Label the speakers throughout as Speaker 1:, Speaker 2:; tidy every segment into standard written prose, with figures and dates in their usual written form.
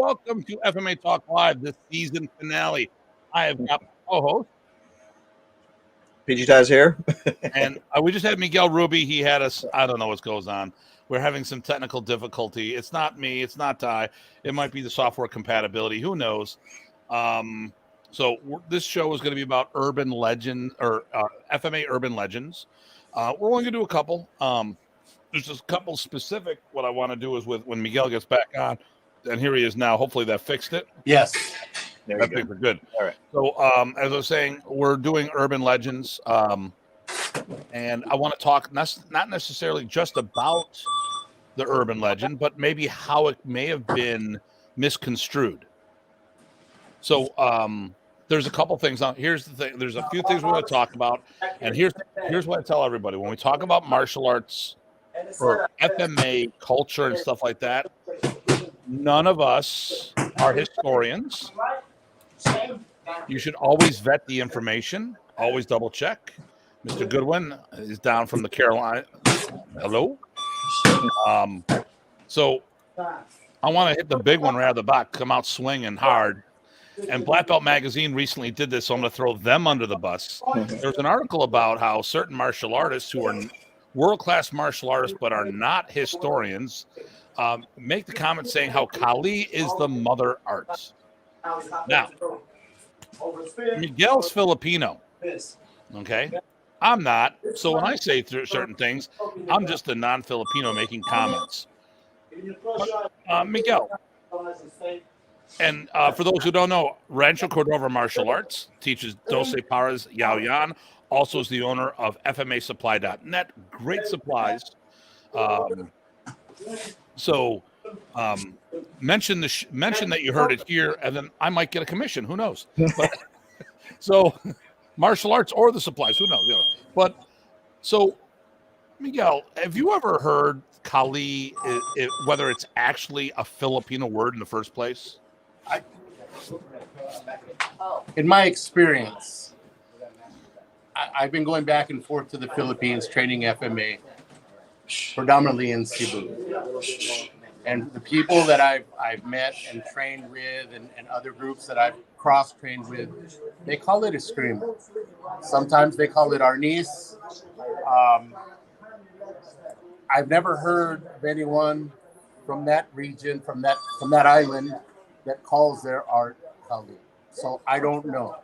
Speaker 1: welcome to FMA Talk Live, the season finale. I have got my co-host,
Speaker 2: PG Ty's here.
Speaker 1: and we just had Miguel Rubi. He had us. I don't know what goes on. We're having some technical difficulty. It's not me. It's not Ty. It might be the software compatibility. Who knows? So this show is going to be about urban legend or FMA Urban Legends. We're only going to do a couple. There's just a couple specific. What I want to do is when Miguel gets back on, and here he is now. Hopefully that fixed it.
Speaker 3: Yes.
Speaker 2: There
Speaker 1: I
Speaker 2: you
Speaker 1: think
Speaker 2: go.
Speaker 1: we're good.
Speaker 2: All right.
Speaker 1: So as I was saying, we're doing urban legends. And I want to talk not necessarily just about the urban legend, but maybe how it may have been misconstrued. So there's a couple things. Here's the thing. There's a few things we're going to talk about. And here's what I tell everybody. When we talk about martial arts or FMA culture and stuff like that, none of us are historians. You should always vet the information. Always double check. Mr. Goodwin is down from the Carolina. Hello. So I want to hit the big one right out of the box. Come out swinging hard. And Black Belt Magazine recently did this, so I'm going to throw them under the bus. There's an article about how certain martial artists who are world-class martial artists but are not historians make the comment saying how Kali is the mother arts. Now, Miguel's Filipino. Okay. I'm not. So when I say certain things, I'm just a non-Filipino making comments. Miguel. And for those who don't know, Rancho Cordova Martial Arts teaches Doce Paras Yao Yan. Also is the owner of FMAsupply.net. Great supplies. Mention that you heard it here, and then I might get a commission. Who knows? But, so martial arts or the supplies, who knows? You know. But so, Miguel, have you ever heard Kali, whether it's actually a Filipino word in the first place?
Speaker 3: In my experience, I've been going back and forth to the Philippines training FMA, predominantly in Cebu. And the people that I've met and trained with and other groups that I've cross-trained with, they call it a screamer. Sometimes they call it arnis. I've never heard of anyone from that region, from that island, that calls their art Kali. So I don't know.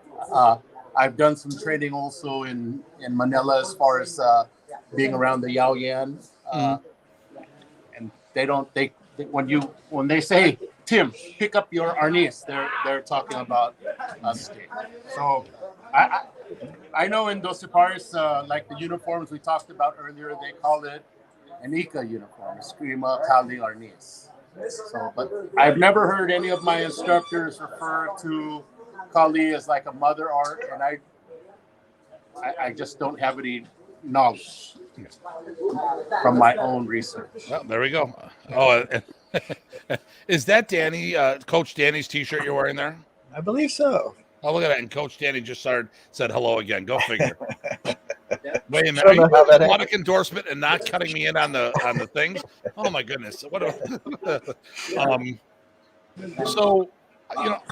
Speaker 3: I've done some training also in Manila as far as being around the Yao Yan. And when they say, Tim, pick up your arnis, they're talking about us. So I know in Doce Paras, like the uniforms we talked about earlier, they call it an Ika uniform, Eskrima, Kali, arnis. So, but I've never heard any of my instructors refer to Kali as like a mother art, and I just don't have any knowledge from my own research.
Speaker 1: Well, there we go. Oh, is that Danny, Coach Danny's T-shirt you're wearing there?
Speaker 2: I believe so.
Speaker 1: Oh, look at that! And Coach Danny just said hello again. Go figure. Wait a minute.
Speaker 2: I
Speaker 1: Are
Speaker 2: don't know
Speaker 1: you
Speaker 2: how that
Speaker 1: product endorsement and not cutting me in on the things? Oh my goodness! What? So, you know,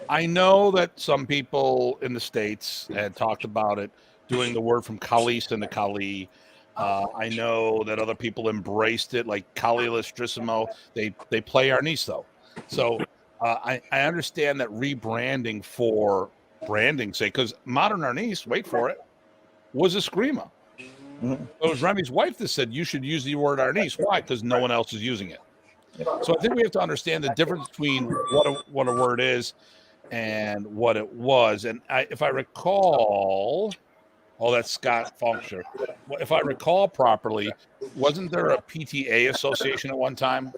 Speaker 1: I know that some people in the States had talked about it, doing the word from Kalis into Kali. I know that other people embraced it, like Kali Lustrissimo. They play arnis though, so I understand that rebranding for branding's sake, because modern arnis, wait for it, was a screamer. Mm-hmm. It was Remy's wife that said you should use the word arnis. Why? Because no one else is using it. So I think we have to understand the difference between what a word is and what it was. And if I recall, that's Scott Funksher. If I recall properly, wasn't there a PTA association at one time?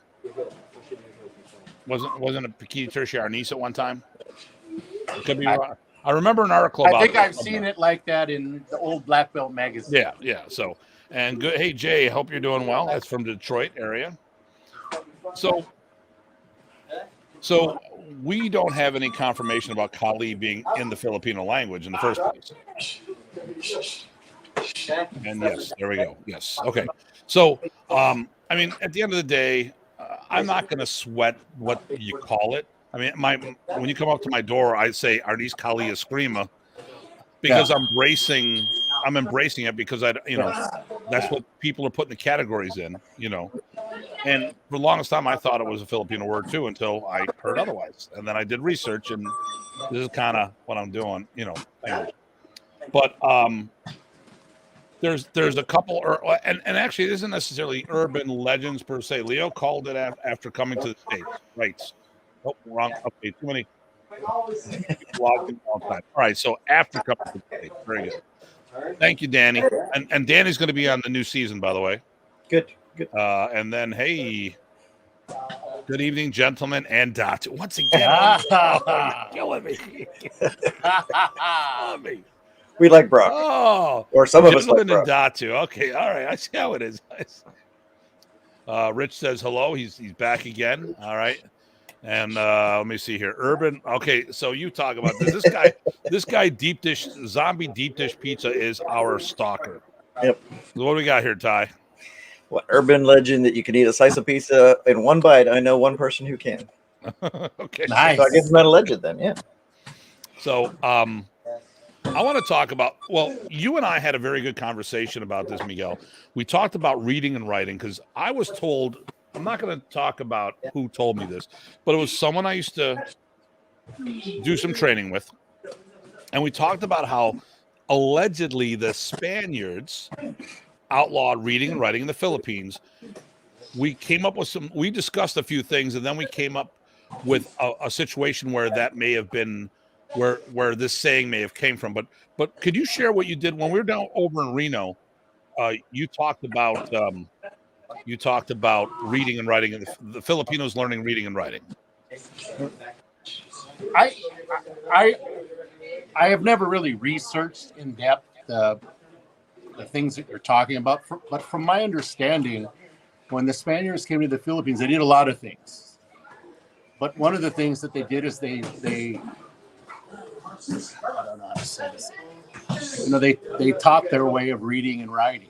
Speaker 1: Wasn't a Pikiti Tertiary Arnis at one time? It could be wrong. I remember an article about it.
Speaker 3: I think I've seen it like that in the old Black Belt magazine.
Speaker 1: Yeah. So, and good. Hey, Jay, hope you're doing well. That's from the Detroit area. So we don't have any confirmation about Kali being in the Filipino language in the first place. And yes, there we go. Yes. Okay. So, I mean, at the end of the day, I'm not going to sweat what you call it. I mean, when you come up to my door, I say, "Are these Kali Eskrima?" Because I'm embracing it because that's what people are putting the categories in, And for the longest time, I thought it was a Filipino word too, until I heard otherwise, and then I did research, and this is kind of what I'm doing, Anyway. But there's a couple, and actually, it isn't necessarily urban legends per se. Leo called it after coming to the States. Right. Oh, wrong. Okay, too many. Logged in all time. All right, so after coming to the States. Very good. Thank you, Danny. And Danny's going to be on the new season, by the way.
Speaker 2: Good.
Speaker 1: And then, hey, good evening, gentlemen, and Datu. Once again, you're killing me. Killing me.
Speaker 2: We like Brock.
Speaker 1: Oh,
Speaker 2: or some of us like
Speaker 1: gentlemen and
Speaker 2: Brock.
Speaker 1: Datu. Okay, all right. I see how it is. Rich says hello. He's back again. All right. And let me see here. Urban. Okay, so you talk about this. This guy, deep dish zombie deep dish pizza is our stalker.
Speaker 2: Yep.
Speaker 1: So what do we got here, Ty?
Speaker 2: What urban legend that you can eat a slice of pizza in one bite? I know one person who can.
Speaker 1: Okay.
Speaker 3: Nice.
Speaker 2: So I guess it's not a legend then. Yeah.
Speaker 1: So I want to talk about. Well, you and I had a very good conversation about this, Miguel. We talked about reading and writing because I was told. I'm not going to talk about who told me this, but it was someone I used to do some training with. And we talked about how allegedly the Spaniards outlawed reading and writing in the Philippines. We came up with we discussed a few things, and then we came up with a situation where that may have been where this saying may have came from. But could you share what you did when we were down over in Reno? You talked about reading and writing, and the Filipinos learning reading and writing.
Speaker 3: I have never really researched in depth the things that you're talking about, but from my understanding, when the Spaniards came to the Philippines, they did a lot of things. But one of the things that they did is they I don't know how to say this. They taught their way of reading and writing.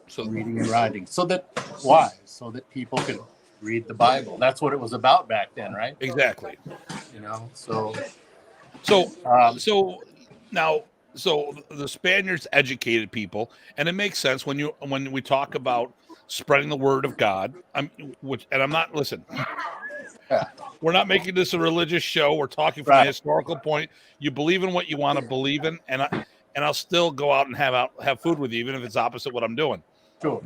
Speaker 3: So that people could read the Bible. That's what it was about back then, right?
Speaker 1: Exactly.
Speaker 3: So
Speaker 1: the Spaniards educated people, and it makes sense when we talk about spreading the word of God. I'm not listen.
Speaker 3: Yeah.
Speaker 1: We're not making this a religious show. We're talking from a historical point. You believe in what you want to believe in, and I'll still go out and have food with you, even if it's opposite what I'm doing.
Speaker 3: Sure.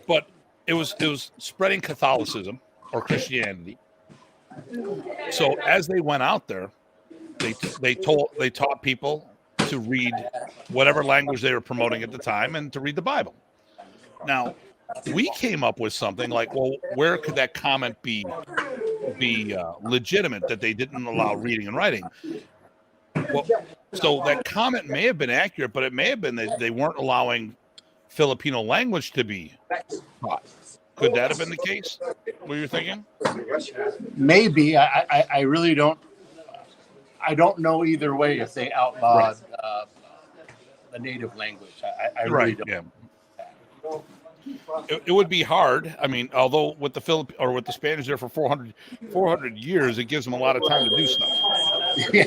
Speaker 1: But it was spreading Catholicism or Christianity. So as they went out there, they taught people to read whatever language they were promoting at the time and to read the Bible. Now, we came up with something like, well, where could that comment be legitimate that they didn't allow reading and writing? Well, so that comment may have been accurate, but it may have been that they weren't allowing Filipino language to be taught. Could that have been the case? What you're thinking?
Speaker 3: Maybe. I really don't. I don't know either way if they outlawed the native language. I really don't.
Speaker 1: Yeah. It would be hard. I mean, although with the Spanish there for 400 years, it gives them a lot of time to do stuff.
Speaker 3: Yeah.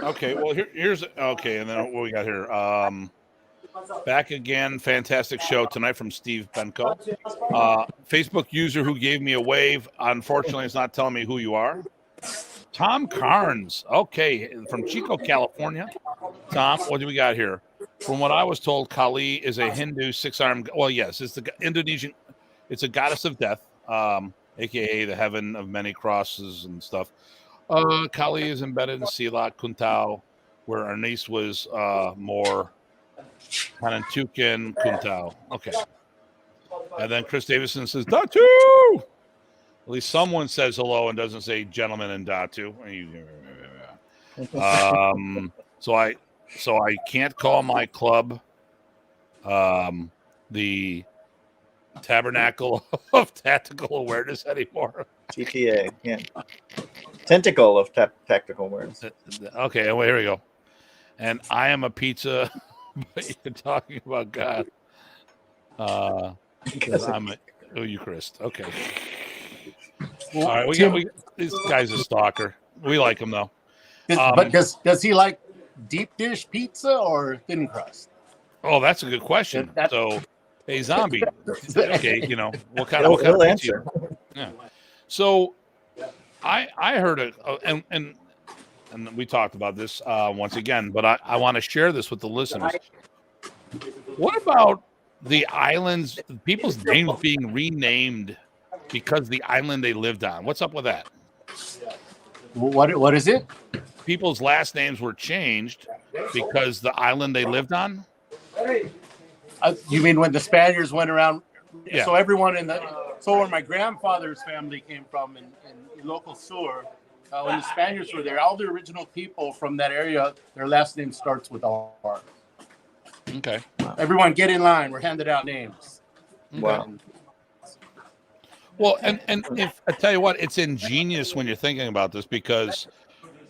Speaker 1: Okay. Well, here's okay, and then what we got here. Back again, fantastic show tonight from Steve Benko. Facebook user who gave me a wave. Unfortunately, it's not telling me who you are. Tom Carnes. Okay, from Chico, California. Tom, what do we got here? From what I was told, Kali is a Hindu six-armed. Well, yes, it's the Indonesian. It's a goddess of death, aka the heaven of many crosses and stuff. Kali is embedded in Silat Kuntao, where Ernest was more Panantukan Kuntao. Okay. And then Chris Davison says, Datu! At least someone says hello and doesn't say gentleman and Datu. So I can't call my club the Tabernacle of Tactical Awareness anymore.
Speaker 2: TTA, yeah. Tentacle of tactical awareness.
Speaker 1: Okay, well, here we go. And I am a pizza, but you're talking about God. Oh, Eucharist. Okay.
Speaker 3: Well,
Speaker 1: All right.
Speaker 3: Tim,
Speaker 1: This guy's a stalker. We like him though.
Speaker 3: but does he like deep dish pizza or thin crust?
Speaker 1: Oh, that's a good question.
Speaker 3: That-
Speaker 1: So, hey, zombie. Okay, you know what kind
Speaker 2: He'll
Speaker 1: of pizza?
Speaker 2: answer.
Speaker 1: Yeah. So, I heard it, and we talked about this once again, but I want to share this with the listeners. What about the islands, people's names being renamed because the island they lived on? What's up with that?
Speaker 3: What is it?
Speaker 1: People's last names were changed because the island they lived on?
Speaker 3: You mean when the Spaniards went around?
Speaker 1: Yeah.
Speaker 3: So everyone where my grandfather's family came from in local Sur, when the Spaniards were there, all the original people from that area, their last name starts with R.
Speaker 1: Okay.
Speaker 3: Everyone get in line. We're handing out names.
Speaker 2: Wow.
Speaker 1: Well, and if I tell you what, it's ingenious when you're thinking about this, because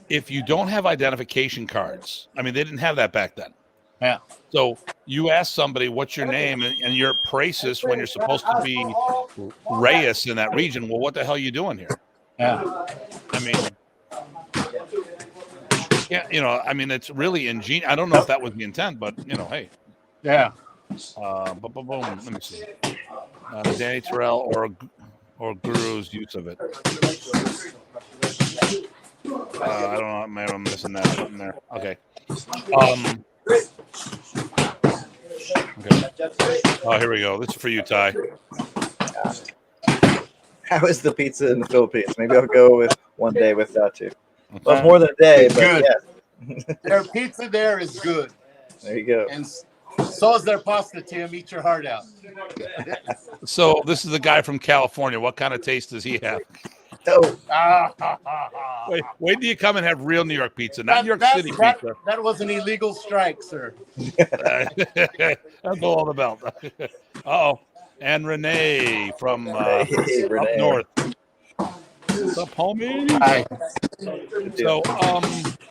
Speaker 1: if you don't have identification cards, I mean, they didn't have that back then.
Speaker 3: Yeah.
Speaker 1: So you ask somebody, what's your name? And you're Praesus when you're supposed to be Reyes in that region. Well, what the hell are you doing here?
Speaker 3: Yeah.
Speaker 1: I mean, yeah, you know, I mean, it's really ingenious. I don't know if that was the intent, but, you know, hey.
Speaker 3: Yeah.
Speaker 1: Boom. Let me see. Danny Terrell or Guru's use of it. I don't know. Maybe I'm missing that something there. Okay. Okay. Oh, here we go. This is for you, Ty.
Speaker 2: How is the pizza in the Philippines? Maybe I'll go with one day with Datu. Well, it's more than a day,
Speaker 3: It's
Speaker 2: but
Speaker 3: good.
Speaker 2: yeah.
Speaker 3: Their pizza there is good.
Speaker 2: There you go.
Speaker 3: And so is their pasta, Tim. Eat your heart out.
Speaker 1: So this is the guy from California. What kind of taste does he have?
Speaker 2: Oh,
Speaker 1: Wait till you come and have real New York pizza, not New York City pizza.
Speaker 3: That was an illegal strike, sir.
Speaker 1: I'll go on the belt. Uh-oh. And Renee from
Speaker 2: hey,
Speaker 1: up
Speaker 2: Renee.
Speaker 1: north. What's up, homie?
Speaker 3: Hi.
Speaker 1: So,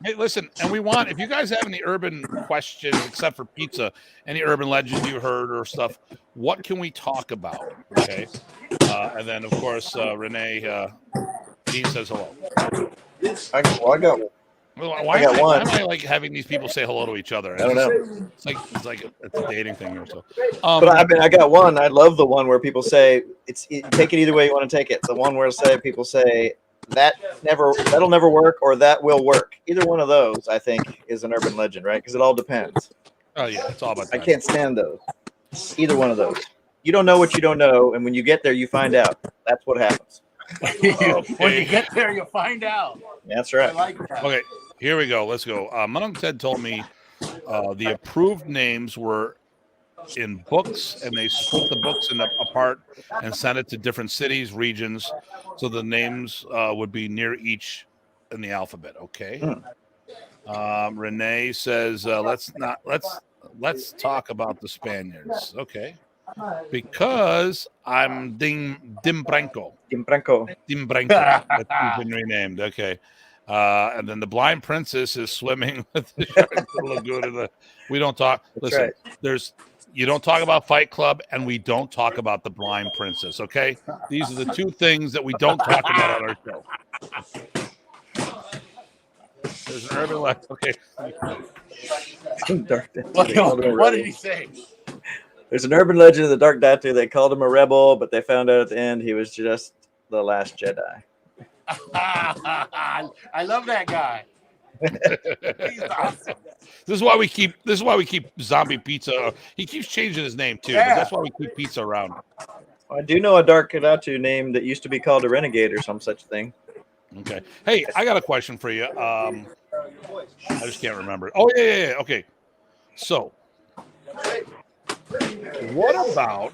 Speaker 1: hey, listen, and we want, if you guys have any urban questions, except for pizza, any urban legends you heard or stuff, what can we talk about? Okay. And then, of course, Renee, he says hello.
Speaker 2: I got
Speaker 1: Why am I like having these people say hello to each other?
Speaker 2: I don't know.
Speaker 1: It's like it's a dating thing or so.
Speaker 2: But I got one. I love the one where people say take it either way you want to take it. The one where people say that'll never work or that will work. Either one of those, I think, is an urban legend, right? Because it all depends.
Speaker 1: Oh yeah, it's all about that.
Speaker 2: I can't stand those. Either one of those. You don't know what you don't know, and when you get there, you find out. That's what happens.
Speaker 3: When you get there, you'll find out.
Speaker 2: That's right.
Speaker 3: I like that.
Speaker 1: Okay, here we go. Let's go. My uncle Ted told me the approved names were in books, and they split the books apart and sent it to different cities, regions, so the names would be near each in the alphabet. Okay. Renee says, let's talk about the Spaniards. Okay. Because I'm Dimbranco. That's been renamed. Okay. And then the blind princess is swimming with the shark in the lagoon. We don't talk. Listen,
Speaker 2: right.
Speaker 1: You don't talk about Fight Club, and we don't talk about the blind princess. Okay. These are the two things that we don't talk about on our show. There's an urban legend. Okay.
Speaker 3: What did he say?
Speaker 2: There's an urban legend of the Dark Datu. They called him a rebel, but they found out at the end he was just the last Jedi.
Speaker 3: I love that guy. He's awesome.
Speaker 1: This is why we keep Zombie Pizza. He keeps changing his name too.
Speaker 3: Yeah.
Speaker 1: But that's why we keep pizza around.
Speaker 2: I do know a Dark Datu name that used to be called a Renegade or some such thing.
Speaker 1: Okay. Hey, I got a question for you. I just can't remember. Oh yeah. Okay. So, what about?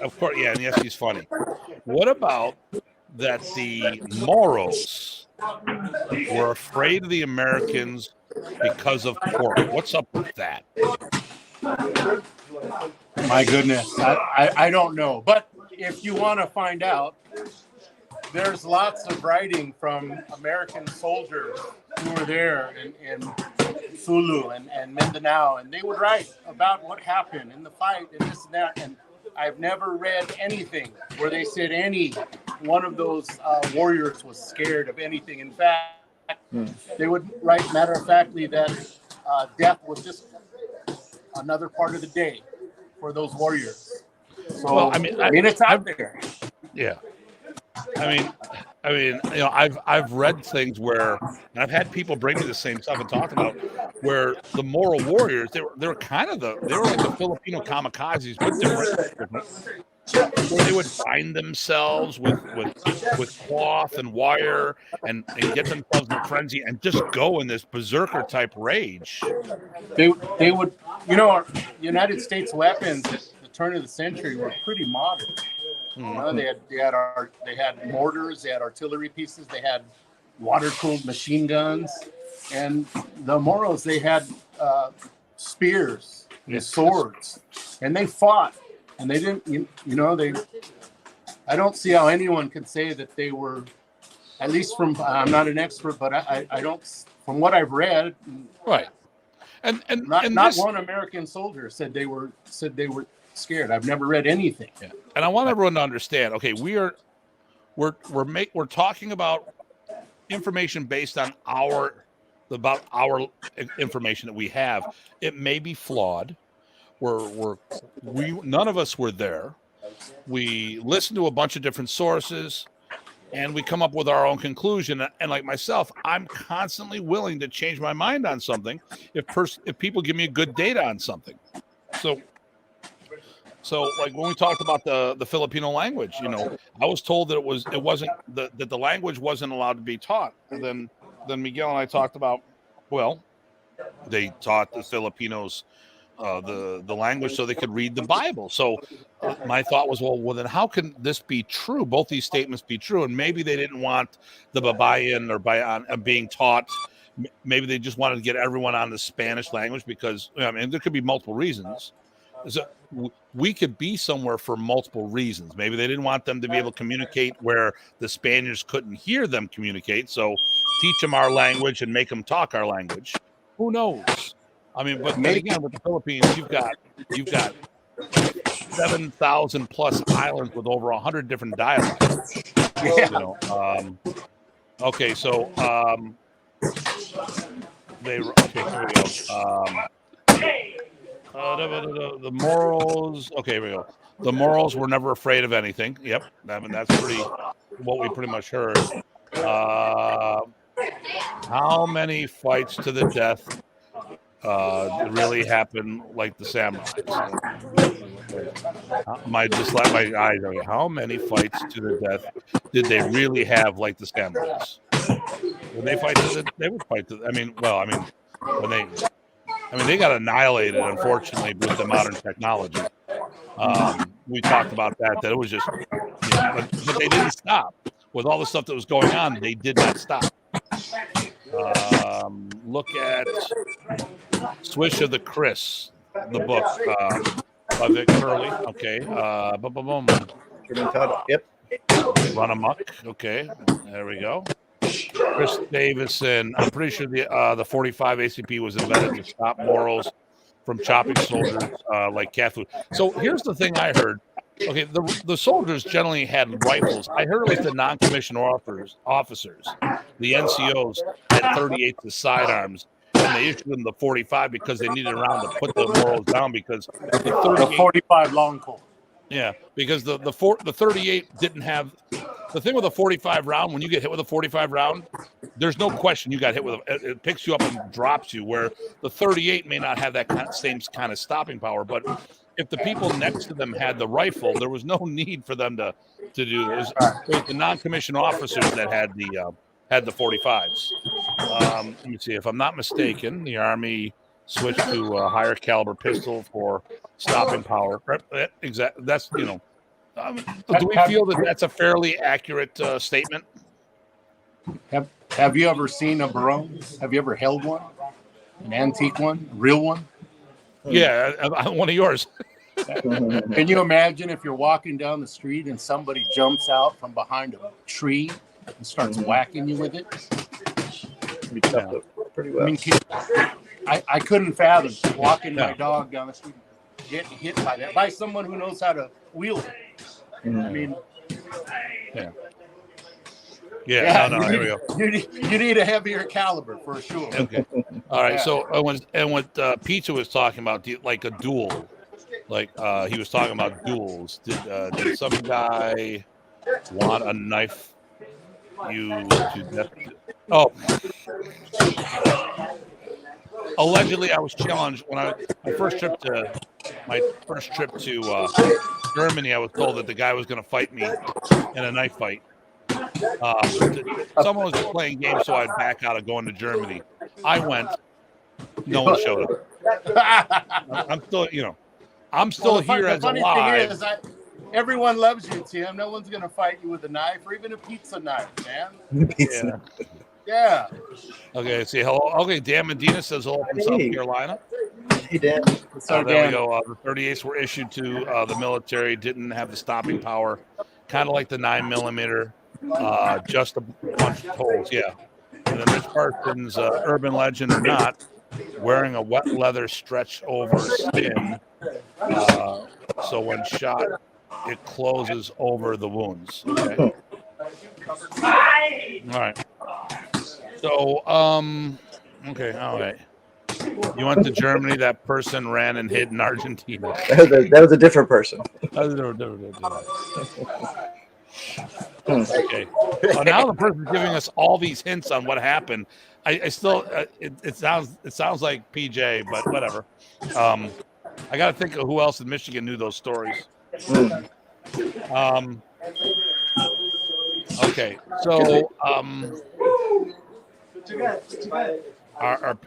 Speaker 1: Of course, yeah. And yes, he's funny. What about that? The Moros were afraid of the Americans because of pork. What's up with that?
Speaker 3: My goodness, I don't know. But if you want to find out, there's lots of writing from American soldiers who were there in Sulu and Mindanao, and they would write about what happened in the fight and this and that. And I've never read anything where they said any one of those warriors was scared of anything. In fact, they would write matter of factly that death was just another part of the day for those warriors. So
Speaker 1: Well,
Speaker 3: I mean, it's out there.
Speaker 1: Yeah. I mean, you know, I've read things where, and I've had people bring me the same stuff and talk about where the moral warriors, they were kind of they were like the Filipino kamikazes, but different. Where they would bind themselves with cloth and wire and get themselves in a frenzy and just go in this berserker type rage.
Speaker 3: They would, you know, our United States weapons at the turn of the century were pretty modern. You know, they had mortars, they had artillery pieces, they had water-cooled machine guns, and the Moros, they had spears and swords, and they fought, and they didn't, you know, I don't see how anyone could say that they were, at least from, I'm not an expert, but I don't, from what I've read,
Speaker 1: right, and
Speaker 3: not one American soldier said they were scared. I've never read anything.
Speaker 1: Yeah. And I want everyone to understand. Okay, we're talking about information based on our information that we have. It may be flawed. None of us were there. We listen to a bunch of different sources, and we come up with our own conclusion. And like myself, I'm constantly willing to change my mind on something if people give me good data on something. So, like when we talked about the Filipino language, you know, I was told that it wasn't that the language wasn't allowed to be taught. And then Miguel and I talked about, well, they taught the Filipinos the language so they could read the Bible. So my thought was, well, then how can this be true? Both these statements be true, and maybe they didn't want the Babayan or Bayan being taught. Maybe they just wanted to get everyone on the Spanish language because I mean there could be multiple reasons. So we could be somewhere for multiple reasons. Maybe they didn't want them to be able to communicate where the Spaniards couldn't hear them communicate. So teach them our language and make them talk our language. Who knows? I mean, but again, with the Philippines, you've got 7,000 plus islands with over 100 different dialects.
Speaker 3: Yeah.
Speaker 1: You know, okay, so here we go. The morals. Okay, here we go. The morals were never afraid of anything. Yep, I mean that's what we pretty much heard. How many fights to the death really happened like the samurais? My eyes. Okay. How many fights to the death did they really have like the samurais? When they they would fight. When they got annihilated, unfortunately, with the modern technology. We talked about that it was just, but they didn't stop. With all the stuff that was going on, they did not stop. Look at Swish of the Chris, the book by Vic Curley. Okay.
Speaker 2: Yep.
Speaker 1: Run Amok. Okay. There we go. Chris Davison. I'm pretty sure the 45 ACP was invented to stop morals from chopping soldiers like cat food. So here's the thing I heard. Okay, the soldiers generally had rifles. I heard at least the non-commissioned officers, the NCOs, had 38s as sidearms, and they issued them the 45 because they needed a round to put the morals down because
Speaker 3: the 45 long Colt.
Speaker 1: Yeah, because the 38 didn't have the thing with a 45 round. When you get hit with a 45 round, there's no question you got hit with it picks you up and drops you. Where the 38 may not have that same kind of stopping power, but if the people next to them had the rifle, there was no need for them to do this. It was the non-commissioned officers that had the 45s. Let me see. If I'm not mistaken, the Army switched to a higher caliber pistol for stopping power. Exactly. That's do we feel that that's a fairly accurate statement?
Speaker 3: Have you ever seen a Barone? Have you ever held one? An antique one? A real one?
Speaker 1: Yeah, one of yours.
Speaker 3: Can you imagine if you're walking down the street and somebody jumps out from behind a tree and starts whacking you with it?
Speaker 2: Pretty well.
Speaker 3: I mean, I couldn't fathom walking my dog down the street. get hit by that, by someone who knows how to wield it. I mean,
Speaker 1: yeah. No, here we go.
Speaker 3: You need a heavier caliber for sure.
Speaker 1: Okay. All right. So when Pizza was talking about like a duel, like he was talking about duels. Did some guy want a knife you to death? Oh, allegedly, I was challenged when my first trip to Germany. I was told that the guy was going to fight me in a knife fight. Someone was playing games, so I'd back out of going to Germany. I went. No one showed up. I'm still, I'm still here as alive. The funny thing is,
Speaker 3: everyone loves you, Tim. No one's gonna fight you with a knife or even a pizza knife, man. Yeah.
Speaker 1: Okay. See, hello. Okay, Dan Medina says hello from South Carolina.
Speaker 2: Hey, Dan.
Speaker 1: There we go. The 38s were issued to the military. Didn't have the stopping power, kind of like the 9mm. Just a bunch of holes. Yeah. And then this person's urban legend or not, wearing a wet leather stretched over skin. So when shot, it closes over the wounds. Okay. All right. So, okay, all right. You went to Germany. That person ran and hid in Argentina.
Speaker 2: That was a different person.
Speaker 1: Okay. Well, now the person's giving us all these hints on what happened. I still, it sounds like PJ, but whatever. I got to think of who else in Michigan knew those stories. Okay, so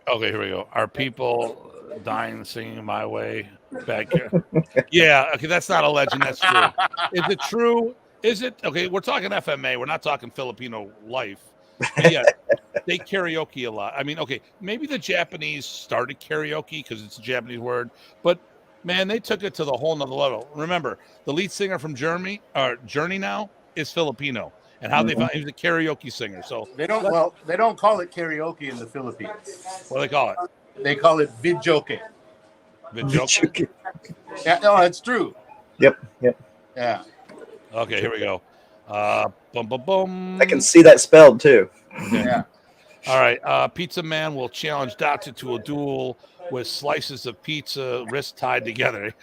Speaker 1: okay, here we go. Are people dying singing My Way back here? Yeah, okay, that's not a legend. That's true. Is it true? Is it okay? We're talking FMA. We're not talking Filipino life. But yeah, they karaoke a lot. I mean, okay, maybe the Japanese started karaoke because it's a Japanese word, but man, they took it to the whole nother level. Remember, the lead singer from Journey now is Filipino, and how they found he was a karaoke singer. So
Speaker 3: they don't call it karaoke in the Philippines.
Speaker 1: What do they call it?
Speaker 3: They call it vidjoke.
Speaker 1: Vidjoke.
Speaker 3: Yeah, no, it's true.
Speaker 2: Yep.
Speaker 3: Yeah.
Speaker 1: Okay, here we go. Boom, boom, boom.
Speaker 2: I can see that spelled too.
Speaker 3: Yeah.
Speaker 1: All right. Pizza Man will challenge Datu to a duel with slices of pizza, wrists tied together.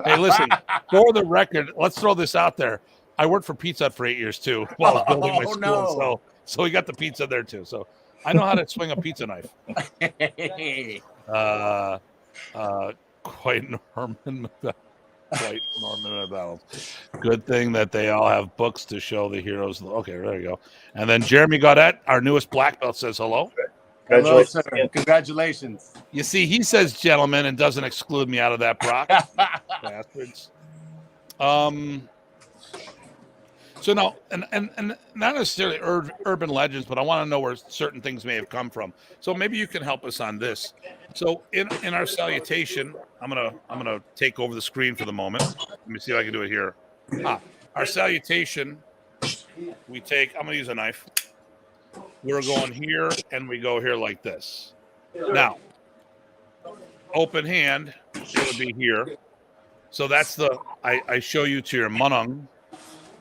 Speaker 1: Hey, listen, for the record, let's throw this out there. I worked for Pizza Hut for 8 years too while I was building my school.
Speaker 3: No.
Speaker 1: So we got the pizza there too. So I know how to swing a pizza knife. Quite Norman McDonald. Good thing that they all have books to show the heroes. Okay, there you go. And then Jeremy Gaudette, our newest black belt, says hello.
Speaker 3: Hello, sir. Congratulations.
Speaker 1: You see, he says gentlemen and doesn't exclude me out of that, Brock. Bastards. So no, and not necessarily urban legends, but I want to know where certain things may have come from. So maybe you can help us on this. So in our salutation, I'm gonna take over the screen for the moment. Let me see if I can do it here. Our salutation, we take. I'm gonna use a knife. We're going here and we go here like this. Now, open hand, it would be here. So that's I show you to your Punong.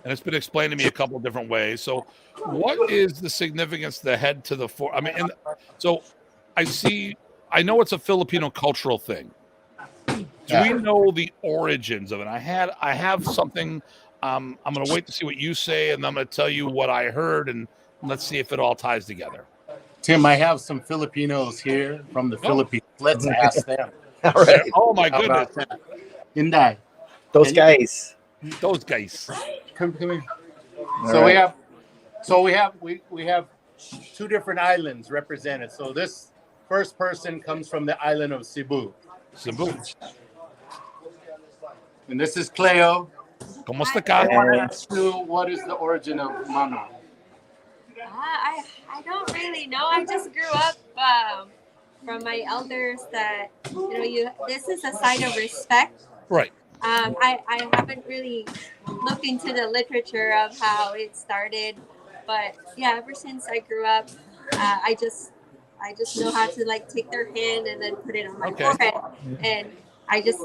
Speaker 1: And it's been explained to me a couple of different ways. So what is the significance of the head to the fore? I mean, so I know it's a Filipino cultural thing. Do we know the origins of it? I have something. I'm going to wait to see what you say, and I'm going to tell you what I heard, and let's see if it all ties together.
Speaker 3: Tim, I have some Filipinos here from the Philippines. Let's ask them.
Speaker 2: All right.
Speaker 1: Oh, my goodness.
Speaker 3: Inday.
Speaker 2: Those guys.
Speaker 3: Come here.
Speaker 2: All
Speaker 3: So we have two different islands represented. So this first person comes from the island of Cebu. And this is Cleo.
Speaker 1: ¿Cómo está acá?
Speaker 3: I want to ask you, what is the origin of Mano?
Speaker 4: I don't really know. I just grew up from my elders that this is a sign of respect.
Speaker 1: Right.
Speaker 4: I haven't really looked into the literature of how it started, but yeah, ever since I grew up, I just know how to like take their hand and then put it on my forehead, and I just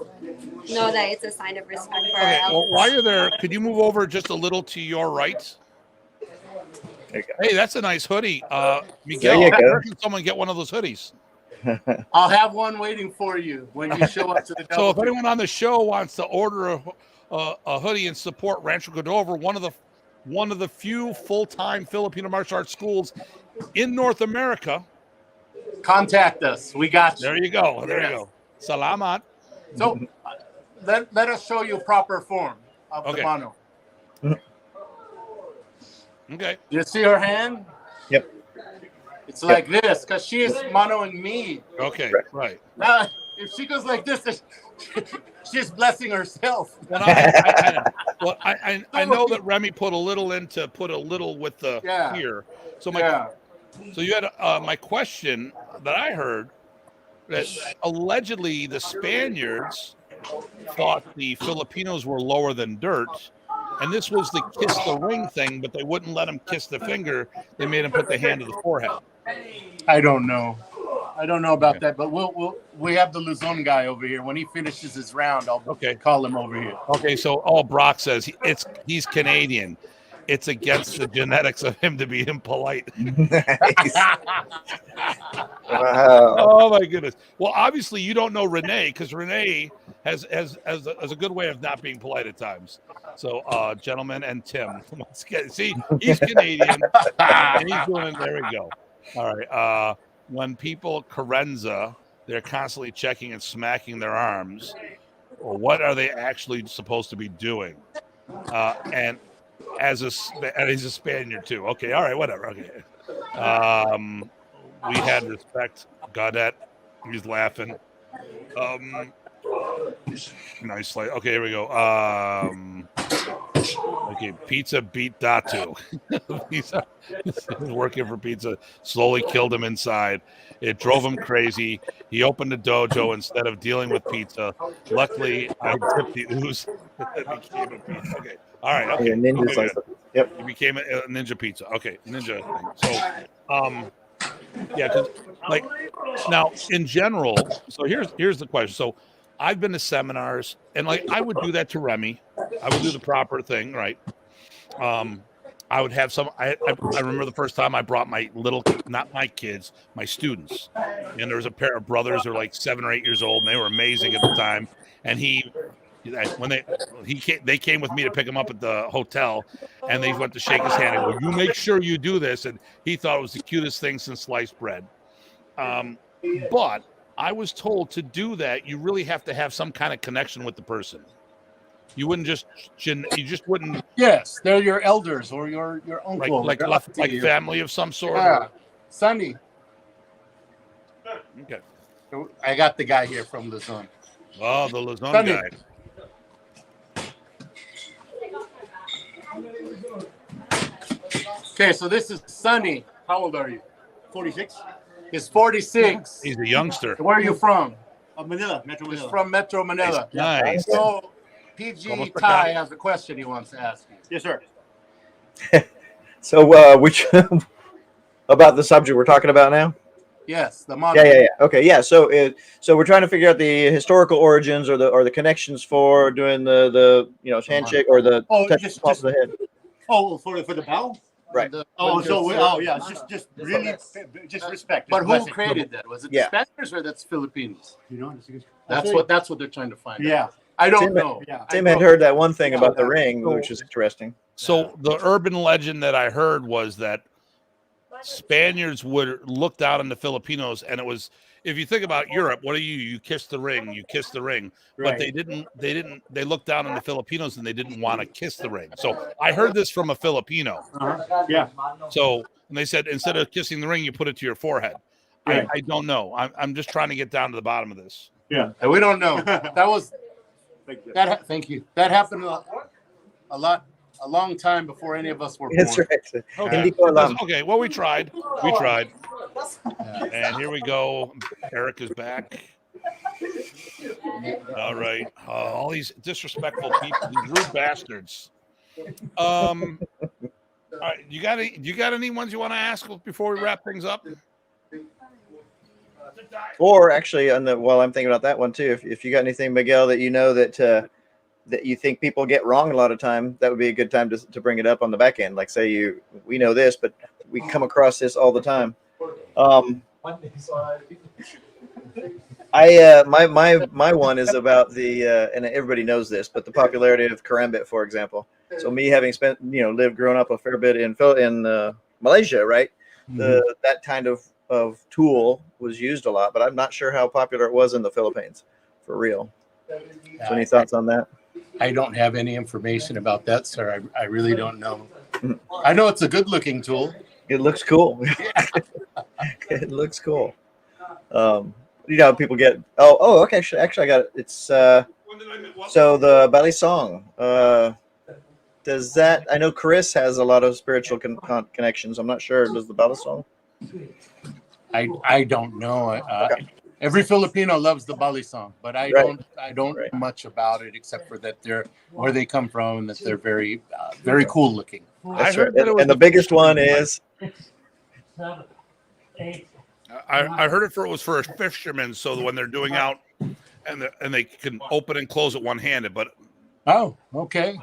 Speaker 4: know that it's a sign of respect for
Speaker 1: Okay,
Speaker 4: our
Speaker 1: well,
Speaker 4: elders.
Speaker 1: while you're there, could you move over just a little to your right?
Speaker 2: There you go.
Speaker 1: Hey, that's a nice hoodie.
Speaker 2: There
Speaker 1: Miguel,
Speaker 2: you go.
Speaker 1: where can someone get one of those hoodies?
Speaker 3: I'll have one waiting for you when you show up to the
Speaker 1: So
Speaker 3: double.
Speaker 1: if anyone on the show wants to order a hoodie and support Rancho Cordova, one of the few full-time Filipino martial arts schools in North America,
Speaker 3: Contact us. We got you.
Speaker 1: there you go. There you
Speaker 3: Yes.
Speaker 1: go. Salamat.
Speaker 3: So let us show you proper form of
Speaker 1: Okay.
Speaker 3: the mano.
Speaker 1: Okay.
Speaker 3: You see her hand?
Speaker 2: Yep.
Speaker 3: It's like this because she is manoing me.
Speaker 1: Okay. Right.
Speaker 3: Now, if she goes like this, she's blessing herself.
Speaker 1: Well, I know that Remy put a little with the here. So so you had my question that I heard that allegedly the Spaniards thought the Filipinos were lower than dirt, and this was the kiss the ring thing, but they wouldn't let him kiss the finger. They made him put the hand to the forehead.
Speaker 3: I don't know. I don't know about that, but we have the Luzon guy over here. When he finishes his round, I'll call him over here.
Speaker 1: Okay, so Brock says he's Canadian. It's against the genetics of him to be impolite.
Speaker 2: Nice. Wow.
Speaker 1: Oh my goodness. Well, obviously you don't know Renee because Renee has a good way of not being polite at times. So, gentlemen and Tim, see, he's Canadian and he's doing it. There we go. All right. When people carenza, they're constantly checking and smacking their arms. Or what are they actually supposed to be doing? And he's a Spaniard too. Okay, all right, whatever. Okay. We had respect. Godet, he's laughing. Nice slide. Okay, here we go. Okay, Pizza beat Datu. He's working for Pizza. Slowly killed him inside. It drove him crazy. He opened a dojo instead of dealing with Pizza. Luckily, I tipped the ooze. It became a pizza. Okay. All right. Okay.
Speaker 2: Yeah, ninja slice. Yep.
Speaker 1: It became a ninja pizza. Okay, ninja thing. So, yeah, because like now in general. So here's the question. So I've been to seminars, and like I would do that to Remy. I would do the proper thing, right? I would have some. I remember the first time I brought my not my kids, my students, and there was a pair of brothers who were like 7 or 8 years old, and they were amazing at the time. And they came with me to pick him up at the hotel, and they went to shake his hand and go, "You make sure you do this." And he thought it was the cutest thing since sliced bread. But I was told to do that, you really have to have some kind of connection with the person. You wouldn't you just wouldn't.
Speaker 3: Yes, they're your elders or your uncle,
Speaker 1: like family of some sort.
Speaker 3: Yeah, Sonny.
Speaker 1: Okay.
Speaker 3: I got the guy here from Luzon.
Speaker 1: Oh, the Luzon
Speaker 3: Sonny.
Speaker 1: guy.
Speaker 3: Okay, so this is Sonny. How old are you? 46. He's 46.
Speaker 1: He's a youngster.
Speaker 3: Where are you from?
Speaker 5: Manila, Metro
Speaker 3: He's
Speaker 5: Manila.
Speaker 3: from Metro Manila.
Speaker 1: Nice.
Speaker 3: So PG Ty has a question he wants to ask you.
Speaker 5: Yes, sir.
Speaker 2: So, which about the subject we're talking about now?
Speaker 3: Yes, the model.
Speaker 2: Yeah. Okay, yeah. So, so we're trying to figure out the historical origins or the connections for doing the handshake or the touch
Speaker 5: just
Speaker 2: of the head.
Speaker 5: Oh, for the bow.
Speaker 2: Right.
Speaker 5: Yeah, just really just respect.
Speaker 3: But
Speaker 5: just
Speaker 3: who
Speaker 5: blessing.
Speaker 3: created that? Was it
Speaker 2: Yeah.
Speaker 3: the Spaniards or that's Filipinos?
Speaker 5: You know,
Speaker 3: That's what they're trying to find out.
Speaker 5: Yeah,
Speaker 3: I don't
Speaker 2: Tim-
Speaker 3: know.
Speaker 5: yeah.
Speaker 2: Tim had heard that one thing
Speaker 3: Yeah,
Speaker 2: about the
Speaker 3: that-
Speaker 2: ring, which is interesting.
Speaker 1: So the urban legend that I heard was that Spaniards would look down on the Filipinos, and it was, if you think about Europe, what do you kiss the ring, but
Speaker 5: Right.
Speaker 1: they looked down on the Filipinos and they didn't want to kiss the ring. So I heard this from a Filipino.
Speaker 5: Yeah.
Speaker 1: So, and they said, instead of kissing the ring, you put it to your forehead.
Speaker 5: Right.
Speaker 1: I don't know. I'm just trying to get down to the bottom of this.
Speaker 5: Yeah.
Speaker 3: And we don't know. That was
Speaker 5: Thank you.
Speaker 3: thank you. That happened a long time before any of us were born.
Speaker 2: That's right.
Speaker 1: Okay.
Speaker 2: Hindi ko alam.
Speaker 1: Okay, well, we tried. And here we go. Eric is back. All right. All these disrespectful people, these rude bastards. All right, you got any ones you want to ask before we wrap things up?
Speaker 2: Or actually, while I'm thinking about that one too, if you got anything, Miguel, that you know that you think people get wrong a lot of time, that would be a good time to bring it up on the back end. Like say we know this, but we come across this all the time. My one is about the and everybody knows this, but the popularity of karambit, for example. So me having spent grown up a fair bit in Malaysia, right? That kind of tool was used a lot, but I'm not sure how popular it was in the Philippines, for real. So any thoughts on that?
Speaker 3: I don't have any information about that, sir. I really don't know. I know it's a good-looking tool.
Speaker 2: It looks cool. It looks cool. People get okay. Actually, I got it. It's so the Bali song. Does that? I know Chris has a lot of spiritual connections. I'm not sure. Does the Bali song?
Speaker 3: I don't know.
Speaker 2: Okay.
Speaker 3: Every Filipino loves the Bali song, but I don't know much about it except for that where they come from and that they're very very cool looking.
Speaker 2: That's right. And the biggest one is.
Speaker 1: I heard it was for fishermen, so when they're doing out and they can open and close it one-handed. But
Speaker 3: oh, okay.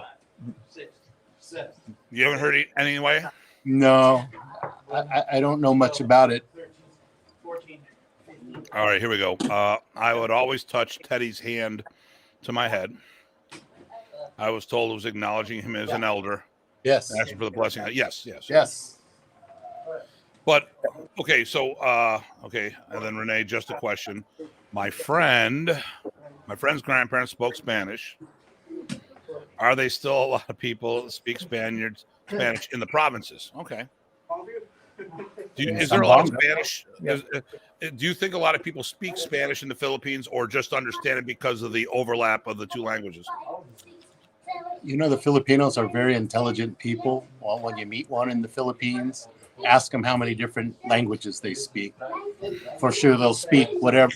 Speaker 1: You haven't heard it anyway?
Speaker 3: No, I don't know much about it.
Speaker 1: All right, here we go. I would always touch Teddy's hand to my head. I was told it was acknowledging him as an elder.
Speaker 3: Yes.
Speaker 1: Asking for the blessing. Yes.
Speaker 3: Yes.
Speaker 1: But okay, so and then Renee, just a question. My friend's grandparents spoke Spanish. Are they still a lot of people that speak Spanish in the provinces? Okay. Is there a lot of Spanish? Do you think a lot of people speak Spanish in the Philippines, or just understand it because of the overlap of the two languages?
Speaker 3: The Filipinos are very intelligent people. Well, when you meet one in the Philippines, ask them how many different languages they speak. For sure, they'll speak whatever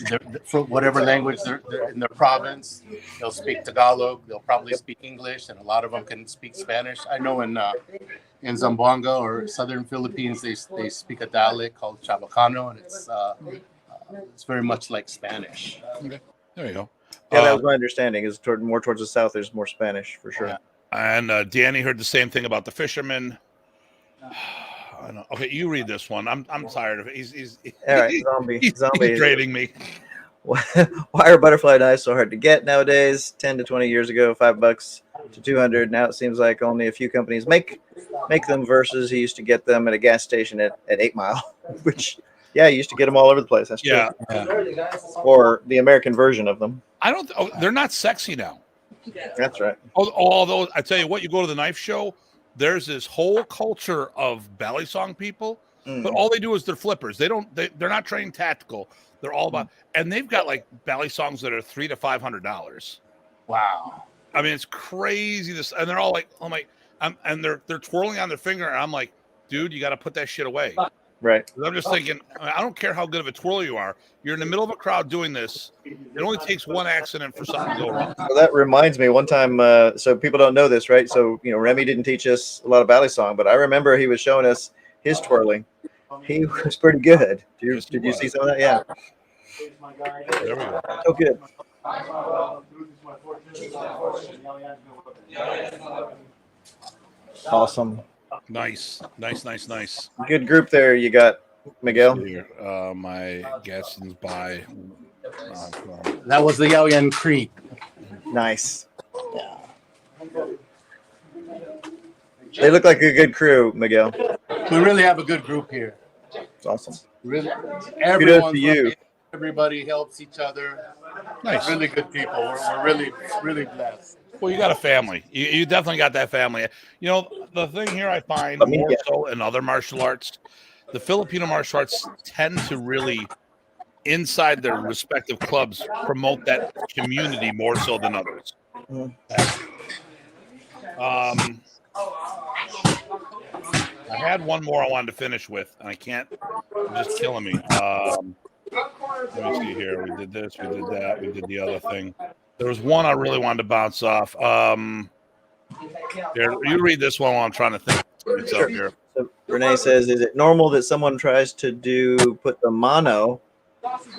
Speaker 3: language they're in their province. They'll speak Tagalog. They'll probably speak English, and a lot of them can speak Spanish. I know in Zamboanga or southern Philippines, they speak a dialect called Chabacano, and it's very much like Spanish.
Speaker 1: Okay, there you go.
Speaker 2: Yeah, that was my understanding. Is more towards the south. There's more Spanish for sure.
Speaker 1: Yeah. And Danny heard the same thing about the fishermen. I know. Okay, you read this one. I'm tired of it. He's
Speaker 2: all right. Zombie.
Speaker 1: He's trading me.
Speaker 2: Why are butterfly knives so hard to get nowadays? 10 to 20 years ago, $5 to 200. Now it seems like only a few companies make them. Versus he used to get them at a gas station at 8 Mile, which he used to get them all over the place. That's true.
Speaker 3: Yeah.
Speaker 2: Or the American version of them.
Speaker 1: They're not sexy now.
Speaker 2: That's right.
Speaker 1: Although I tell you what, you go to the knife show, there's this whole culture of Bali song people, but all they do is they're flippers. They're not trained tactical. They're all about, and they've got like Bali songs that are $300 to $500.
Speaker 3: Wow.
Speaker 1: I mean, it's crazy. And they're all like, oh my, and they're twirling on their finger, and I'm like, dude, you got to put that shit away.
Speaker 2: Right.
Speaker 1: I'm just thinking, I don't care how good of a twirler you are. You're in the middle of a crowd doing this. It only takes one accident for something to go wrong.
Speaker 2: So that reminds me, one time, so people don't know this, right? So, Remy didn't teach us a lot of Bali song, but I remember he was showing us his twirling. He was pretty good. Did you see some of that? Yeah.
Speaker 1: There we go.
Speaker 2: So good. Awesome.
Speaker 1: Nice.
Speaker 2: Good group there you got, Miguel.
Speaker 1: Here, my Gadsden's by.
Speaker 3: That was the Yaoyan Creek.
Speaker 2: Nice. They look like a good crew, Miguel.
Speaker 3: We really have a good group here.
Speaker 2: It's awesome.
Speaker 3: Really,
Speaker 2: Kudos to you.
Speaker 3: Everybody helps each other.
Speaker 1: Nice.
Speaker 3: Really good people. We're really, really blessed.
Speaker 1: Well, you got a family. You definitely got that family. The thing here I find more so in other martial arts, the Filipino martial arts tend to really, inside their respective clubs, promote that community more so than others. I had one more I wanted to finish with, and I can't. It's just killing me. Let me see here. We did this. We did that. We did the other thing. There was one I really wanted to bounce off. Here, you read this one while I'm trying to think. It's up here.
Speaker 2: So Renee says, is it normal that someone tries to put the mano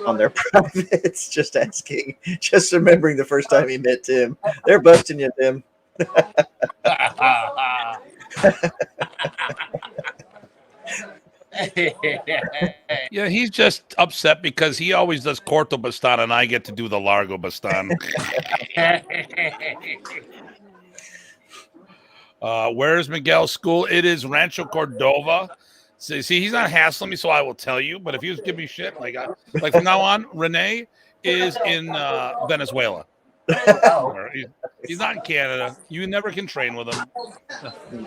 Speaker 2: on their privates. Just asking, just remembering the first time he met Tim. They're busting you, Tim.
Speaker 1: Yeah, he's just upset because he always does Corto Bastan and I get to do the Largo Bastan. Where's Miguel's school? It is Rancho Cordova. See, he's not hassling me, so I will tell you. But if he was giving me shit, like from now on, Renee is in Venezuela. He's not in Canada. You never can train with him.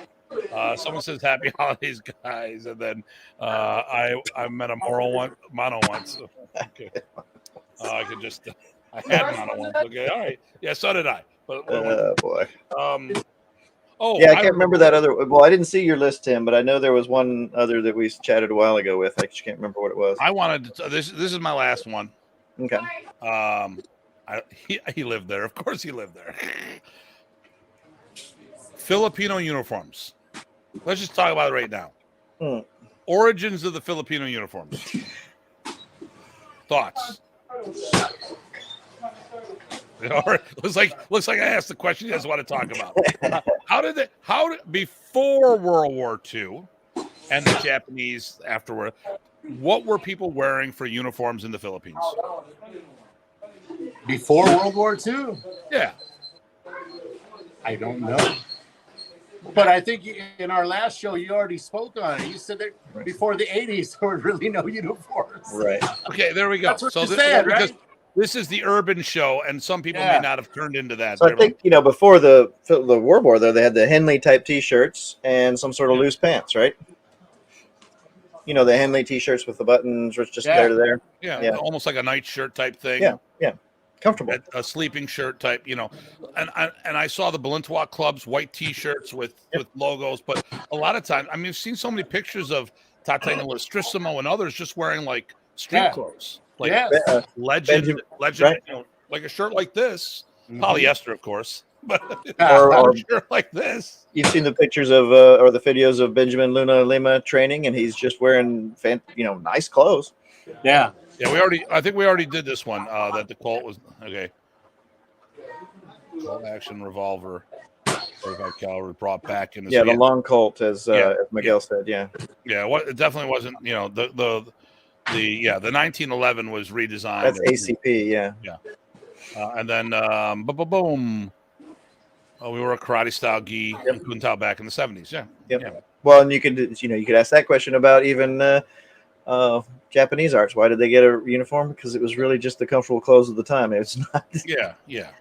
Speaker 1: Someone says happy holidays, guys, and then I met a mono once. So, okay, I could just I had mono once. Okay, all right, yeah, so did I. But
Speaker 2: boy.
Speaker 1: Oh
Speaker 2: yeah, I can't remember that other. Well, I didn't see your list, Tim, but I know there was one other that we chatted a while ago with. I just can't remember what it was.
Speaker 1: I wanted to. This is my last one.
Speaker 2: Okay.
Speaker 1: He lived there. Of course, he lived there. Filipino uniforms. Let's just talk about it right now. Origins of the Filipino uniforms. Thoughts? Looks like I asked the question you guys want to talk about. Before World War II and the Japanese afterward, what were people wearing for uniforms in the Philippines?
Speaker 3: Before World War II?
Speaker 1: Yeah.
Speaker 3: I don't know. But I think in our last show, you already spoke on it. You said that before the 80s, there were really no uniforms.
Speaker 2: Right.
Speaker 1: Okay, there we go.
Speaker 3: That's what you said, right?
Speaker 1: This is the urban show, and some people may not have turned into that.
Speaker 2: So I think, before the World War, though, they had the Henley type T-shirts and some sort of loose pants, right? The Henley T-shirts with the buttons, just there to there.
Speaker 1: Yeah, almost like a night shirt type thing.
Speaker 2: Yeah, comfortable.
Speaker 1: A sleeping shirt type, and I saw the Balintawak clubs, white T-shirts with logos, but a lot of times, I've seen so many pictures of Tatay Nilistrissimo and others just wearing like street clothes, like legend, right. Like a shirt like this, polyester, of course, but or a shirt like this.
Speaker 2: You've seen the pictures of or the videos of Benjamin Luna Lima training, and he's just wearing nice clothes.
Speaker 3: Yeah.
Speaker 1: Yeah, I think we already did this one. That the Colt was okay. Colt action revolver, 45 caliber, brought back in.
Speaker 2: The long Colt, as Miguel said. Yeah.
Speaker 1: Yeah, it definitely wasn't. The 1911 was redesigned.
Speaker 2: That's ACP. Yeah.
Speaker 1: And then boom. We were a karate style gi and Kuntao back in the 70s. Yeah.
Speaker 2: Yep. Yeah. Well, and you could ask that question about even Japanese arts. Why did they get a uniform? Because it was really just the comfortable clothes of the time. It's not. Yeah.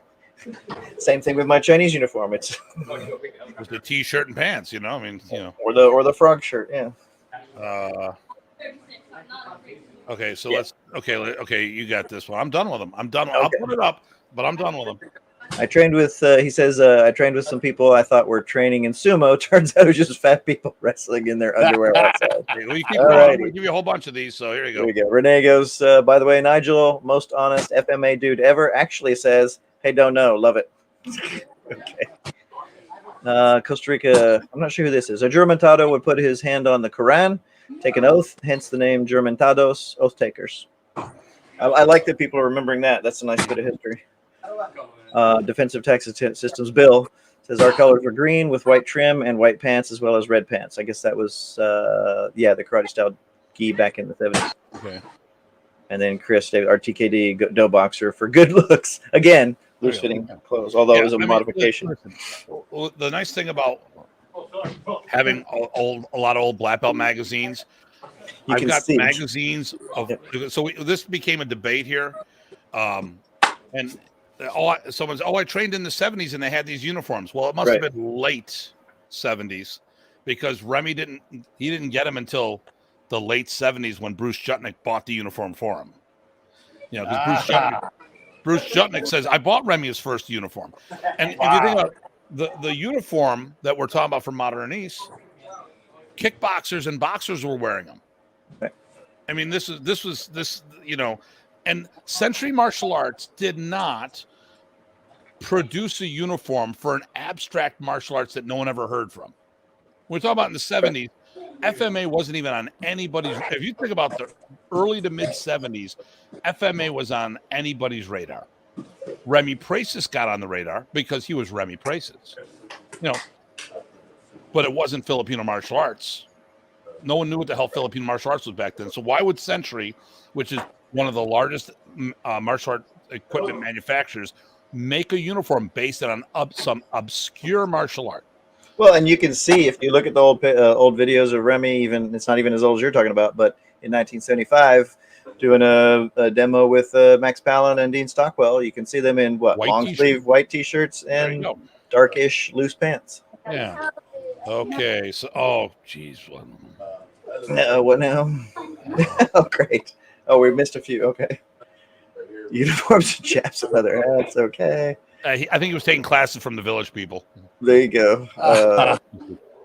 Speaker 2: Same thing with my Chinese uniform. It's
Speaker 1: the T-shirt and pants.
Speaker 2: or the frog shirt. Yeah.
Speaker 1: Okay, so let's. Okay, you got this one. I'm done with them. I'm done. Okay. I'll put it up, but I'm done with them.
Speaker 2: I trained with. He says I trained with some people I thought were training in sumo. Turns out it was just fat people wrestling in their underwear outside.
Speaker 1: We keep going. We'll give you a whole bunch of these. So here you go.
Speaker 2: Here we go. Renee goes. By the way, Nigel, most honest FMA dude ever, actually says, "Hey, don't know, love it." Okay. Costa Rica. I'm not sure who this is. A Germantado would put his hand on the Quran, take an oath, hence the name Germantados, oath takers. I like that people are remembering that. That's a nice bit of history. Defensive Texas Systems Bill says our colors are green with white trim and white pants as well as red pants. I guess that was the karate style gi back in the 70s.
Speaker 1: Okay.
Speaker 2: And then Chris David, our TKD dough boxer for good looks. Again, loose fitting clothes, although it was a modification.
Speaker 1: Listen, the nice thing about having a lot of old black belt magazines, I've got magazines of. So this became a debate here, and someone's I trained in the 70s and they had these uniforms. Well, it must have been late 70s because Remy didn't get them until the late 70s when Bruce Jutnick bought the uniform for him. Because Bruce Jutnick says I bought Remy his first uniform, and if you think about the uniform that we're talking about for Modern East, kickboxers and boxers were wearing them. I mean, this was and Century Martial Arts did not produce a uniform for an abstract martial arts that no one ever heard from. We're talking about in the 70s. FMA wasn't even on anybody's. If you think about the early to mid 70s, FMA was on anybody's radar. Remy Praces got on the radar because he was Remy Praces, but it wasn't Filipino martial arts. No one knew what the hell Filipino martial arts was back then. So why would Century, which is one of the largest martial art equipment manufacturers, make a uniform based on some obscure martial art?
Speaker 2: Well, and you can see if you look at the old videos of Remy, even it's not even as old as you're talking about, but in 1975, doing a demo with Max Palin and Dean Stockwell, you can see them in long sleeve white t-shirts and darkish loose pants.
Speaker 1: Yeah. Okay. So, geez.
Speaker 2: What now? Oh, great. Oh, we missed a few. Okay. Uniforms and chaps and leather hats. Okay.
Speaker 1: I think he was taking classes from the Village People.
Speaker 2: There you go.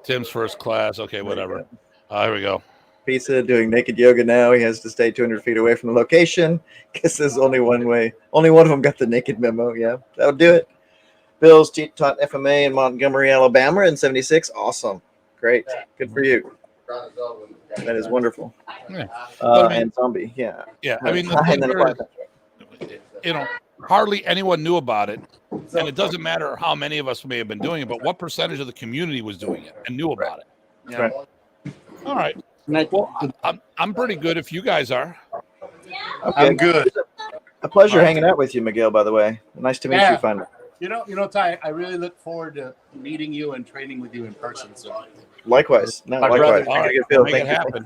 Speaker 1: Tim's first class. Okay, whatever. Here we go.
Speaker 2: Pizza doing naked yoga now. He has to stay 200 feet away from the location because there's only one way. Only one of them got the naked memo. Yeah, that'll do it. Bill's taught FMA in Montgomery, Alabama in 76. Awesome. Great. Good for you. That is wonderful.
Speaker 1: Yeah.
Speaker 2: And zombie. Yeah.
Speaker 1: Yeah. I mean, hardly anyone knew about it. And it doesn't matter how many of us may have been doing it, but what percentage of the community was doing it and knew about it.
Speaker 2: Right.
Speaker 1: All right. Well, I'm pretty good if you guys are.
Speaker 2: Okay.
Speaker 3: I'm good.
Speaker 2: A pleasure hanging out with you, Miguel, by the way. Nice to meet you finally.
Speaker 3: You know, Ty, I really look forward to meeting you and training with you in person. So
Speaker 2: likewise. No, likewise.
Speaker 1: All right. Make it happen.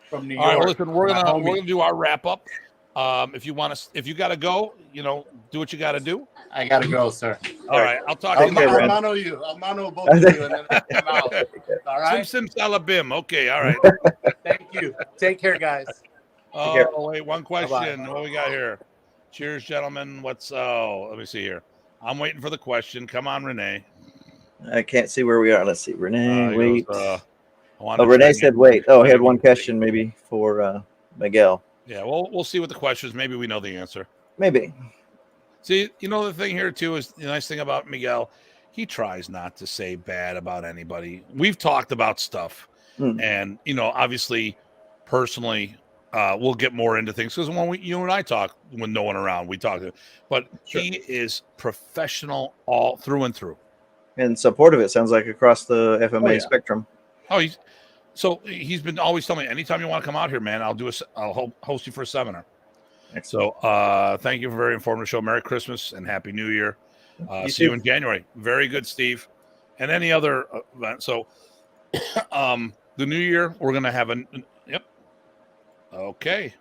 Speaker 3: From New
Speaker 1: All
Speaker 3: York.
Speaker 1: right, listen, we're gonna do our wrap up. If you gotta go, do what you gotta do.
Speaker 3: I gotta go, sir.
Speaker 1: All right, I'll talk to you.
Speaker 3: I'll mono you. I'll mono both of you, and then I'm out. All right.
Speaker 1: Sim salabim. Okay, all right.
Speaker 3: Thank you. Take care, guys.
Speaker 1: Oh wait, one question. Bye-bye. What we got here? Cheers, gentlemen. Let me see here. I'm waiting for the question. Come on, Renee.
Speaker 2: I can't see where we are. Let's see. Renee, wait.
Speaker 1: Renee
Speaker 2: said wait. Oh, he had one question maybe for Miguel.
Speaker 1: Yeah, we'll see what the question is. Maybe we know the answer.
Speaker 2: Maybe.
Speaker 1: See, the thing here too is the nice thing about Miguel. He tries not to say bad about anybody. We've talked about stuff, and obviously, personally, we'll get more into things because when you and I talk when no one around, we talk. But sure. He is professional all through and through, and
Speaker 2: supportive. It sounds like across the FMA spectrum.
Speaker 1: Oh, he's been always telling me, anytime you want to come out here, man, I'll host you for a seminar. Excellent. So thank you for a very informative show. Merry Christmas and Happy New Year. See you in January. Very good, Steve. And any other event. So the new year, we're going to have yep. Okay.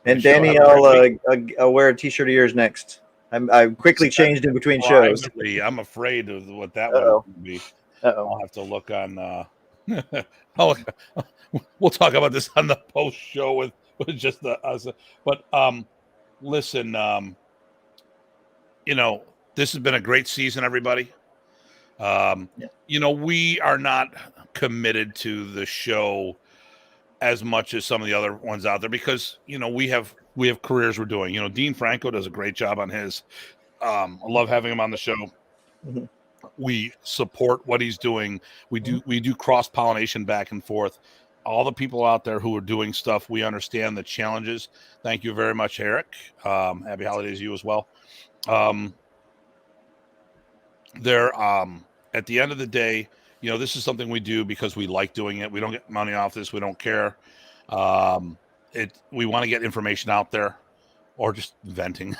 Speaker 2: And Danny, I'll wear a t-shirt of yours next. I quickly changed in between shows.
Speaker 1: I'm afraid of what that one will be. I'll have to look on we'll talk about this on the post show with just us. But listen, this has been a great season, everybody. We are not committed to the show as much as some of the other ones out there because we have careers we're doing. Dean Franco does a great job on his. I love having him on the show. Mm-hmm. We support what he's doing. We do cross-pollination back and forth. All the people out there who are doing stuff, we understand the challenges. Thank you very much, Eric. Happy holidays to you as well. At the end of the day, this is something we do because we like doing it. We don't get money off this. We don't care. We want to get information out there or just venting,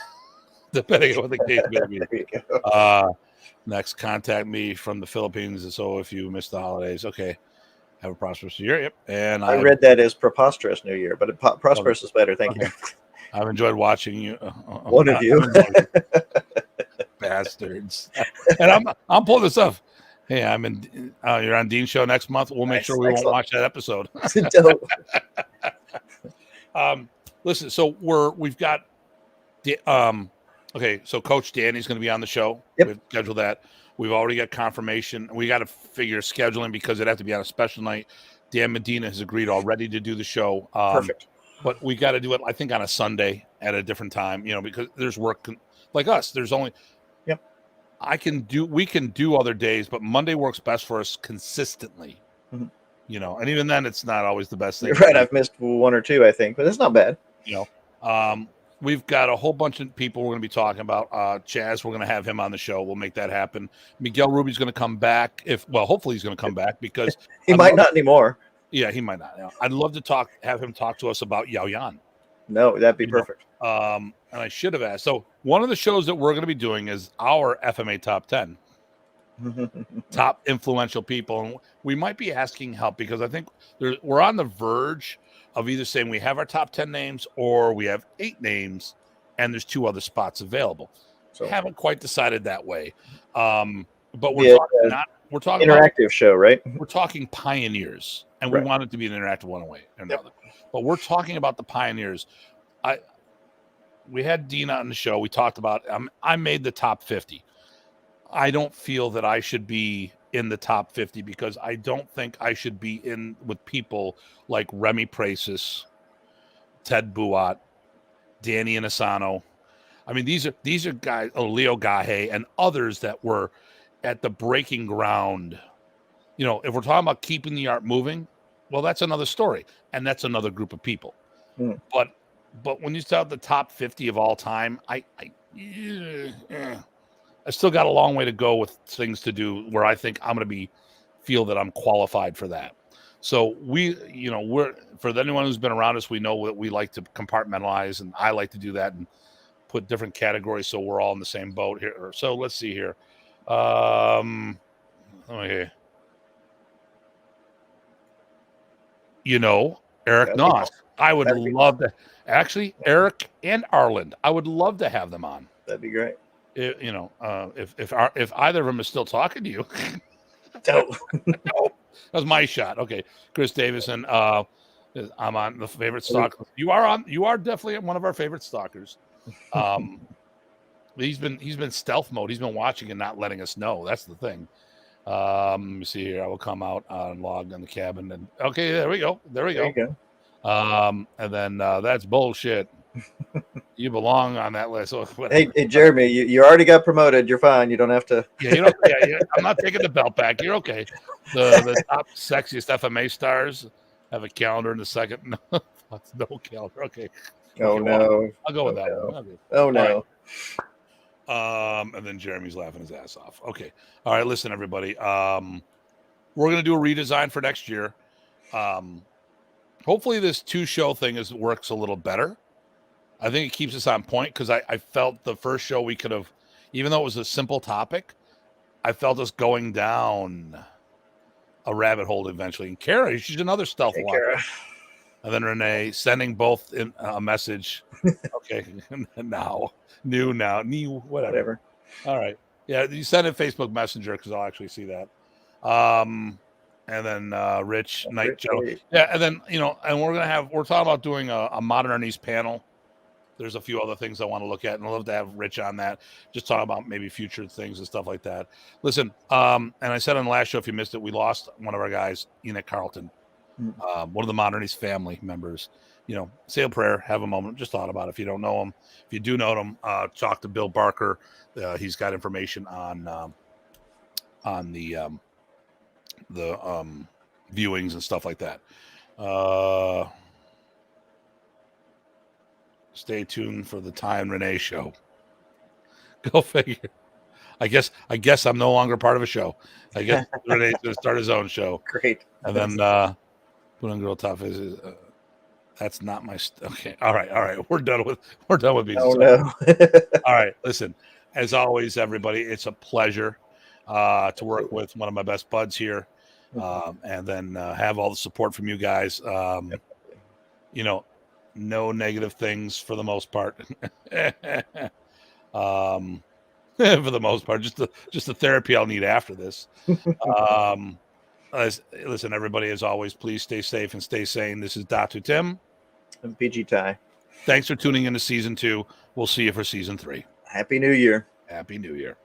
Speaker 1: depending on what the case may be.
Speaker 2: There you go.
Speaker 1: Next, contact me from the Philippines. So if you missed the holidays, okay. Have a prosperous year. Yep. And
Speaker 2: I read that as preposterous New Year, but prosperous is better. Thank you.
Speaker 1: I've enjoyed watching you.
Speaker 2: One of you.
Speaker 1: Bastards. And I'm pulling this up. Hey, you're on Dean's show next month. We'll make sure we won't watch that episode. Listen, so we've got okay, so Coach Danny's going to be on the show.
Speaker 2: Yep.
Speaker 1: We've scheduled that. We've already got confirmation. We got to figure scheduling because it'd have to be on a special night. Dan Medina has agreed already to do the show.
Speaker 2: Perfect.
Speaker 1: But we got to do it, I think, on a Sunday at a different time, because there's work like us. There's only, we can do other days, but Monday works best for us consistently. Mm-hmm. And even then, it's not always the best thing.
Speaker 2: You're right. I've missed one or two, I think, but it's not bad.
Speaker 1: We've got a whole bunch of people we're going to be talking about. Chaz, we're going to have him on the show. We'll make that happen. Miguel Rubi's going to come back. Hopefully he's going to come back because
Speaker 2: he might not anymore.
Speaker 1: Yeah, he might not. I'd love to have him talk to us about Yao Yan.
Speaker 2: No, that'd be perfect.
Speaker 1: And I should have asked. So one of the shows that we're going to be doing is our FMA Top 10. Top influential people. And we might be asking help because I think we're on the verge of either saying we have our top 10 names or we have 8 names and there's 2 other spots available. So haven't quite decided that way. But we're talking
Speaker 2: interactive show, right?
Speaker 1: We're talking pioneers, and we want it to be an interactive one way or another. But we're talking about the pioneers. We had Dina on the show. We talked about I made the top 50. I don't feel that I should be in the top 50 because I don't think I should be in with people like Remy Pracis, Ted Buat, Danny Inosanto. I mean, these are guys, Leo Gahe, and others that were at the breaking ground. If we're talking about keeping the art moving, well, that's another story, and that's another group of people. But when you start the top 50 of all time, I still got a long way to go with things to do where I think I'm going to feel that I'm qualified for that. So we're for anyone who's been around us, we know that we like to compartmentalize, and I like to do that and put different categories so we're all in the same boat here. So let's see here. Okay. Eric Noss. I would love to actually Eric and Arland. I would love to have them on.
Speaker 2: That'd be great.
Speaker 1: If either of them is still talking to you.
Speaker 2: No.
Speaker 1: That was my shot. Okay. Chris Davison. I'm on the favorite stalker. You are definitely one of our favorite stalkers. He's been stealth mode. He's been watching and not letting us know. That's the thing. Let me see here. I will come out and log in the cabin. And okay, there we go. There you go. And then that's bullshit. You belong on that list.
Speaker 2: Hey, Jeremy, you already got promoted. You're fine. You don't have to.
Speaker 1: Yeah, I'm not taking the belt back. You're okay. The top sexiest FMA stars have a calendar in the second. No calendar. Okay.
Speaker 2: Oh no.
Speaker 1: I'll go with that one. Okay.
Speaker 2: Oh no.
Speaker 1: And then Jeremy's laughing his ass off. Okay. All right. Listen, everybody. We're gonna do a redesign for next year. Hopefully, this 2-show thing works a little better. I think it keeps us on point because I felt the first show we could have, even though it was a simple topic, I felt us going down a rabbit hole eventually. And Kara, she's another stealth walker. And then Renee sending both in a message. Okay, now, whatever. All right, yeah, you send it Facebook Messenger because I'll actually see that. And then Rich Night Joe, yeah, and then and we're talking about doing a Modern East panel. There's a few other things I want to look at, and I'd love to have Rich on that. Just talk about maybe future things and stuff like that. Listen, and I said on the last show, if you missed it, we lost one of our guys, Enoch Carlton, one of the Modern East family members. Say a prayer, have a moment. Just thought about it. If you don't know him, if you do know him, talk to Bill Barker. He's got information on the viewings and stuff like that. Stay tuned for the Ty and Renee show. Go figure. I guess I'm no longer part of a show. I guess Renee's going to start his own show.
Speaker 2: Great.
Speaker 1: And then Punong Guro Tye is that's not my okay. All right. We're done with being.
Speaker 2: Oh no.
Speaker 1: All right. Listen, as always, everybody, it's a pleasure to work with one of my best buds here, and then have all the support from you guys. No negative things for the most part. For the most part, just the therapy I'll need after this. Listen, everybody, as always, please stay safe and stay sane. This is Datu Tim.
Speaker 2: And PG Ty.
Speaker 1: Thanks for tuning into season 2. We'll see you for season 3.
Speaker 2: Happy New Year.
Speaker 1: Happy New Year.